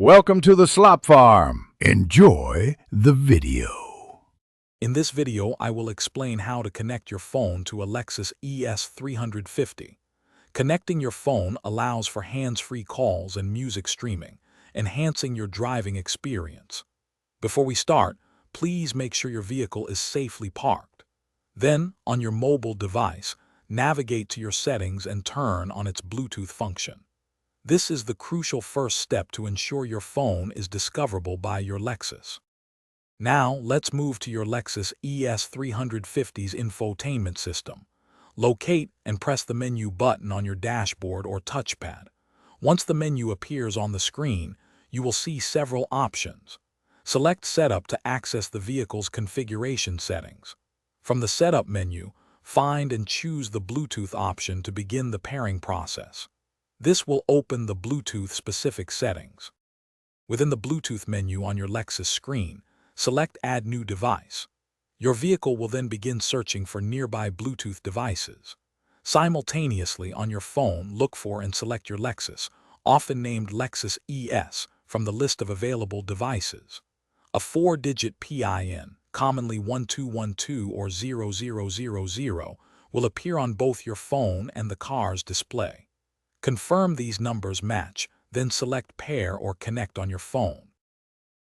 Welcome to the Slop Farm. Enjoy the video. In this video, I will explain how to connect your phone to a Lexus ES 350. Connecting your phone allows for hands-free calls and music streaming, enhancing your driving experience. Before we start, please make sure your vehicle is safely parked. Then, on your mobile device, navigate to your settings and turn on its Bluetooth function. This is the crucial first step to ensure your phone is discoverable by your Lexus. Now, let's move to your Lexus ES 350's infotainment system. Locate and press the menu button on your dashboard or touchpad. Once the menu appears on the screen, you will see several options. Select Setup to access the vehicle's configuration settings. From the Setup menu, find and choose the Bluetooth option to begin the pairing process. This will open the Bluetooth-specific settings. Within the Bluetooth menu on your Lexus screen, select Add New Device. Your vehicle will then begin searching for nearby Bluetooth devices. Simultaneously on your phone, look for and select your Lexus, often named Lexus ES, from the list of available devices. A 4-digit PIN, commonly 1212 or 0000, will appear on both your phone and the car's display. Confirm these numbers match, then select Pair or Connect on your phone.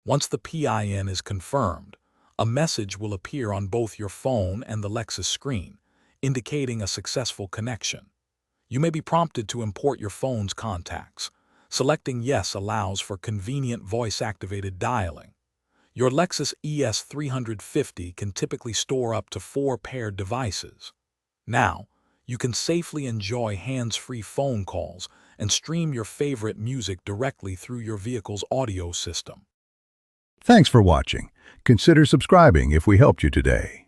Once the PIN is confirmed, a message will appear on both your phone and the Lexus screen, indicating a successful connection. You may be prompted to import your phone's contacts. Selecting Yes allows for convenient voice-activated dialing. Your Lexus ES 350 can typically store up to 4 paired devices. Now, you can safely enjoy hands-free phone calls and stream your favorite music directly through your vehicle's audio system. Thanks for watching. Consider subscribing if we helped you today.